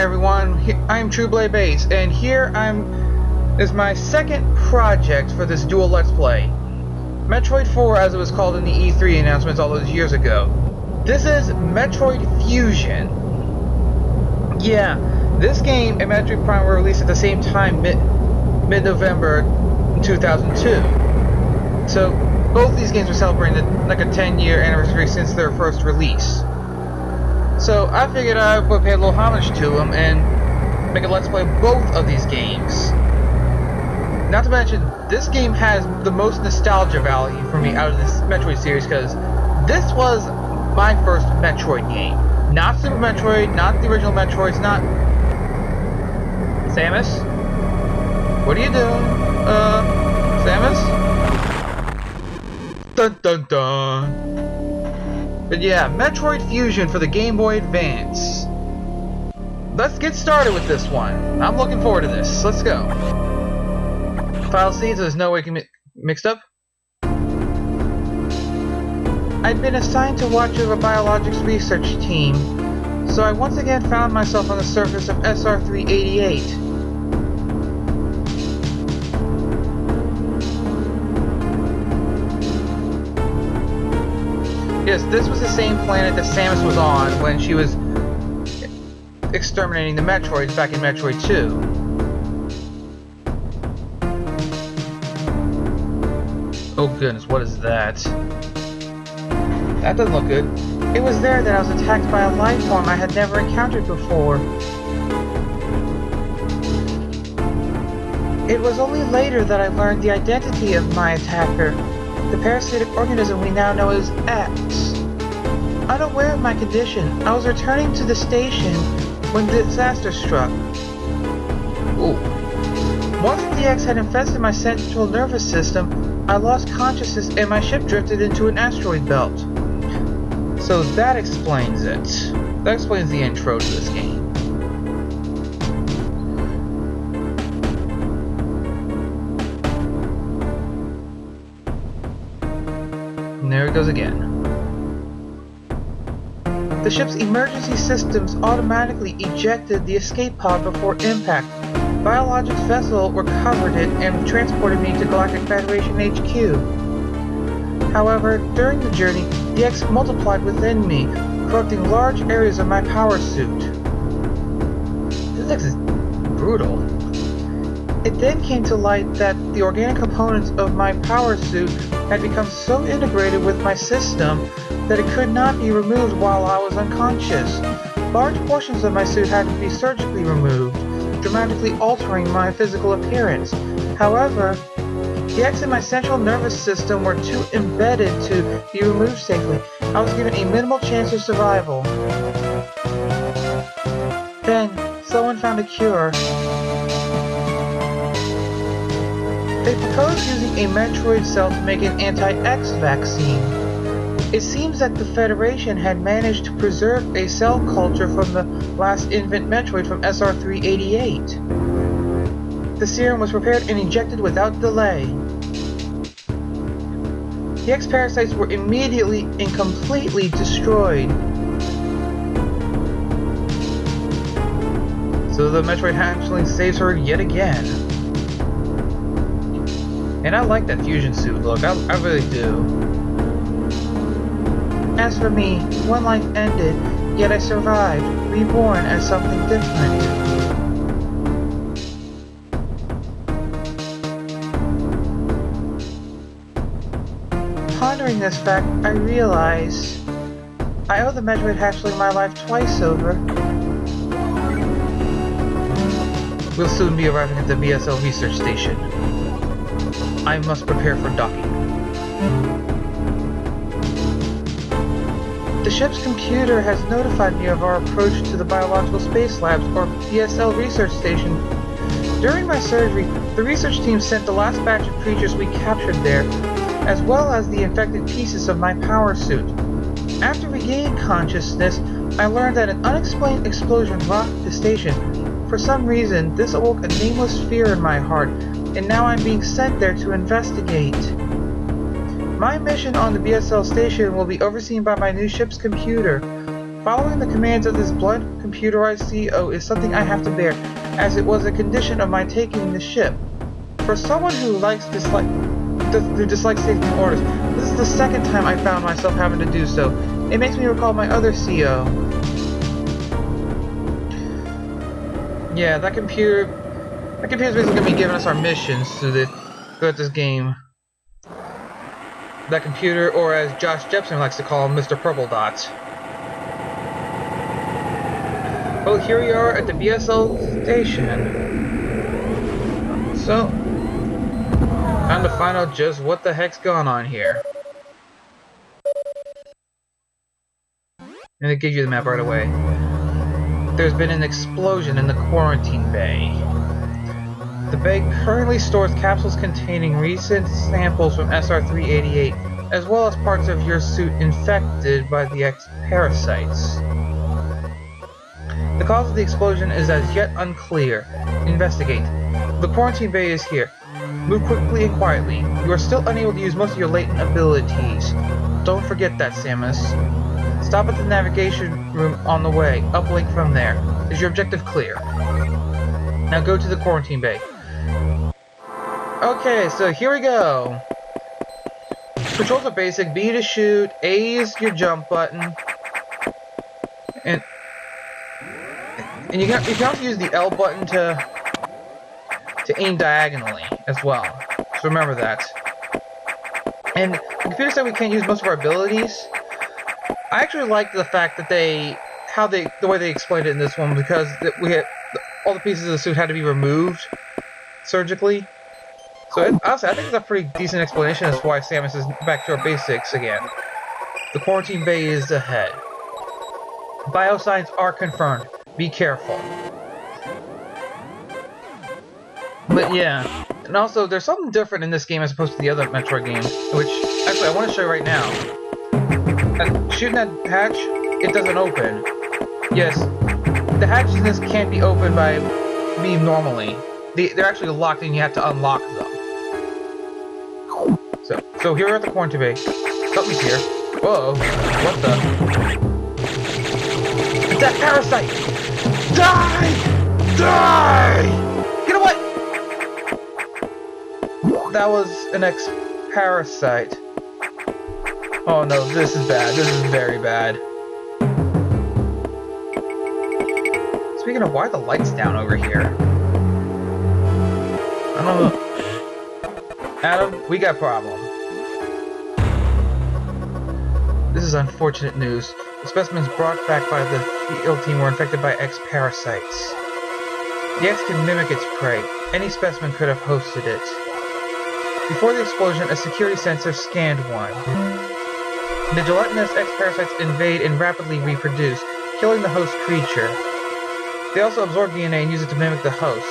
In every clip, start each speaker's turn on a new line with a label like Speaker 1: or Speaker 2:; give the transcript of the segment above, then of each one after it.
Speaker 1: everyone, I'm Trueblade Bass, and here is my second project for this dual Let's Play. Metroid 4, as it was called in the E3 announcements all those years ago. This is Metroid Fusion. Yeah, this game and Metroid Prime were released at the same time, mid-November 2002. So, both these games were celebrating like a 10-year anniversary since their first release. So I figured I would pay a little homage to them and make a Let's Play both of these games. Not to mention, this game has the most nostalgia value for me out of this Metroid series because this was my first Metroid game. Not Super Metroid, not the original Metroids, not... Samus? What are you doing? Samus? Dun dun dun! But yeah, Metroid Fusion for the Game Boy Advance. Let's get started with this one. I'm looking forward to this. Let's go. File C, so there's no way it can be mixed up. I'd been assigned to watch over biologics research team, so I once again found myself on the surface of SR-388. Yes, this was the same planet that Samus was on when she was exterminating the Metroids back in Metroid 2. Oh goodness, what is that? That doesn't look good. It was there that I was attacked by a life form I had never encountered before. It was only later that I learned the identity of my attacker. The parasitic organism we now know as X. Unaware of my condition, I was returning to the station when the disaster struck. Ooh. Once the X had infested my central nervous system, I lost consciousness and my ship drifted into an asteroid belt. So that explains it. That explains the intro to this game. And there it goes again. The ship's emergency systems automatically ejected the escape pod before impact. Biologics vessel recovered it and transported me to Galactic Federation HQ. However, during the journey, the X multiplied within me, corrupting large areas of my power suit. This X is brutal. It then came to light that the organic components of my power suit had become so integrated with my system that it could not be removed while I was unconscious. Large portions of my suit had to be surgically removed, dramatically altering my physical appearance. However, the X in my central nervous system were too embedded to be removed safely. I was given a minimal chance of survival. Then, someone found a cure. They proposed using a Metroid cell to make an anti-X vaccine. It seems that the Federation had managed to preserve a cell culture from the last infant Metroid from SR-388. The serum was prepared and injected without delay. The X parasites were immediately and completely destroyed. So the Metroid hatchling saves her yet again. And I like that fusion suit look, I really do. As for me, one life ended, yet I survived, reborn as something different. Pondering this fact, I realize I owe the Metroid hatchling my life twice over. We'll soon be arriving at the BSL research station. I must prepare for docking. The ship's computer has notified me of our approach to the Biological Space Labs, or BSL research station. During my surgery, the research team sent the last batch of creatures we captured there, as well as the infected pieces of my power suit. After regaining consciousness, I learned that an unexplained explosion rocked the station. For some reason, this awoke a nameless fear in my heart, and now I'm being sent there to investigate. My mission on the BSL station will be overseen by my new ship's computer. Following the commands of this blunt, computerized CEO is something I have to bear, as it was a condition of my taking the ship. For someone who dislikes taking orders, this is the second time I found myself having to do so. It makes me recall my other CEO. Yeah, that computer's basically going to be giving us our missions throughout this game. That computer, or as Josh Jepson likes to call him, Mr. Purple Dot. Well, here we are at the BSL station. So, time to find out just what the heck's going on here. And it gives you the map right away. There's been an explosion in the quarantine bay. The bay currently stores capsules containing recent samples from SR-388, as well as parts of your suit infected by the X-parasites. The cause of the explosion is as yet unclear. Investigate. The quarantine bay is here. Move quickly and quietly. You are still unable to use most of your latent abilities. Don't forget that, Samus. Stop at the navigation room on the way. Uplink from there. Is your objective clear? Now go to the quarantine bay. Okay, so here we go. Controls are basic. B to shoot. A is your jump button. And you can also use the L button to aim diagonally as well. So remember that. And the computer said we can't use most of our abilities. I actually like the fact that the way they explained it in this one, because all the pieces of the suit had to be removed surgically. So honestly, I think it's a pretty decent explanation as to why Samus is back to our basics again. The quarantine bay is ahead. Biosigns are confirmed. Be careful. But yeah, and also there's something different in this game as opposed to the other Metroid games, which actually I want to show you right now. Shooting that hatch, it doesn't open. Yes, the hatches in this can't be opened by me normally. They're actually locked and you have to unlock them. So here we're at the quarantine bay. Something's here. Whoa, what the? It's that parasite! Die! Die! Get away! That was an X-parasite. Oh no, this is bad. This is very bad. Speaking of, why are the lights down over here? I don't know. Adam, we got a problem. This is unfortunate news. The specimens brought back by the field team were infected by X-parasites. The X can mimic its prey. Any specimen could have hosted it. Before the explosion, a security sensor scanned one. The gelatinous X-parasites invade and rapidly reproduce, killing the host creature. They also absorb DNA and use it to mimic the host.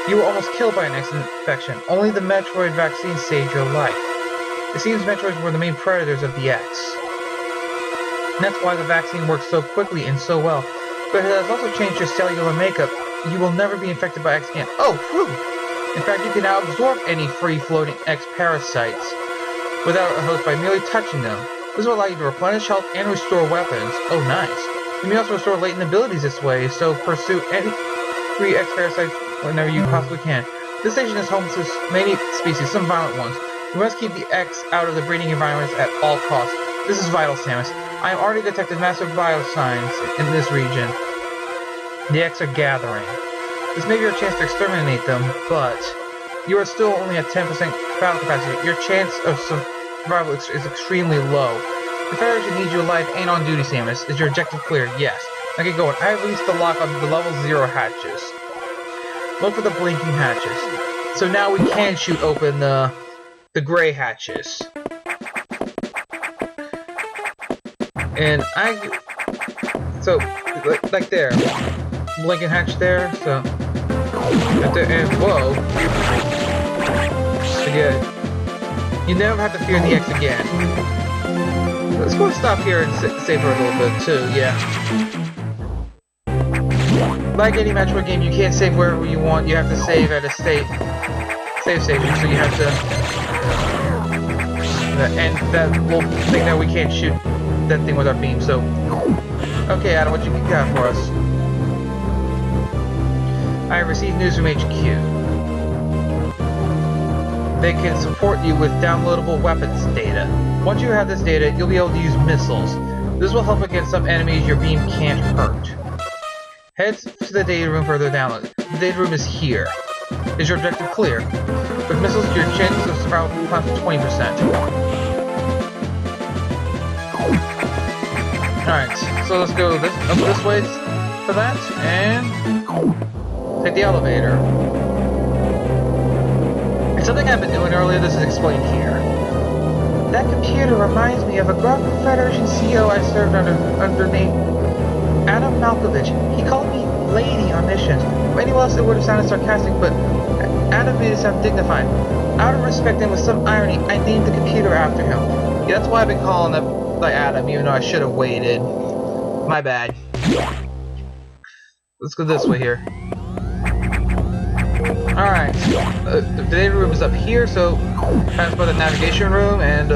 Speaker 1: You were almost killed by an X infection. Only the Metroid vaccine saved your life. It seems Metroids were the main predators of the X. And that's why the vaccine works so quickly and so well. But it has also changed your cellular makeup. You will never be infected by X again. Oh, whew! In fact, you can now absorb any free-floating X-parasites without a host by merely touching them. This will allow you to replenish health and restore weapons. Oh, nice. You may also restore latent abilities this way, so pursue any free X-parasites whenever you possibly can. This station is home to many species, some violent ones. We must keep the X out of the breeding environments at all costs. This is vital, Samus. I have already detected massive biosigns in this region. The X are gathering. This may be your chance to exterminate them, but you are still only at 10% battle capacity. Your chance of survival is extremely low. The Federation needs you alive and on duty, Samus. Is your objective clear? Yes. Now get going. I have released the lock on the level 0 hatches. Look for the blinking hatches. So now we can shoot open the gray hatches. And so like there, blinking hatch there. So right there, and whoa. Again, you never have to fear the X again. Let's go stop here and save for a little bit too. Yeah. Like any Metroid game, you can't save wherever you want. You have to save at a save station. So you have to. And that little thing that we can't shoot that thing with our beam. So, okay, Adam, what you got for us? I received news from HQ. They can support you with downloadable weapons data. Once you have this data, you'll be able to use missiles. This will help against some enemies your beam can't hurt. Head to the data room further down. The data room is here. Is your objective clear? With missiles, your chances of sprout climb to 20%. Alright, so let's go up this way for that, and take the elevator. And something I've been doing earlier, this is explained here. That computer reminds me of a Galactic Federation CEO I served under name Adam Malkovich. He called me Lady on missions. For anyone else it would have sounded sarcastic, but Adam made it sound dignified. Out of respect and with some irony, I named the computer after him. Yeah, that's why I've been calling him by Adam, even though I should have waited. My bad. Let's go this way here. Alright, the data room is up here, so pass by the navigation room and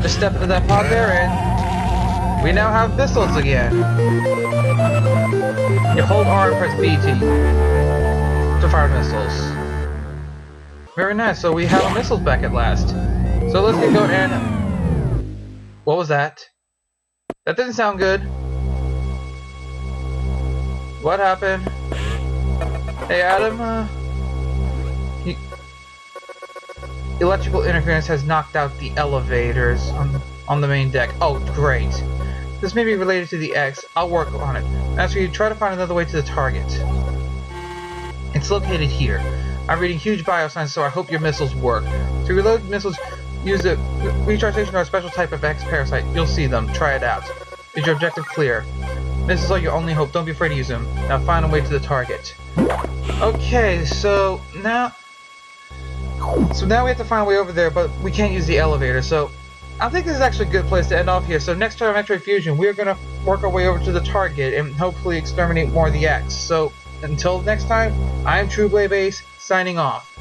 Speaker 1: just step into that pod there, and we now have missiles again. You hold R and press B to fire missiles. Very nice, so we have our missiles back at last. So let's get going and... What was that? That didn't sound good. What happened? Hey Adam, electrical interference has knocked out the elevators on the main deck. Oh, great. This may be related to the X. I'll work on it. As for you, try to find another way to the target. It's located here. I'm reading huge biosigns, so I hope your missiles work. To reload missiles, use a recharge station or a special type of X parasite. You'll see them. Try it out. Is your objective clear? Missiles are your only hope. Don't be afraid to use them. Now find a way to the target. Okay, so now we have to find a way over there, but we can't use the elevator, so I think this is actually a good place to end off here. So next time on Metroid Fusion, we're going to work our way over to the target and hopefully exterminate more of the X. So until next time, I'm True Blade Base, signing off.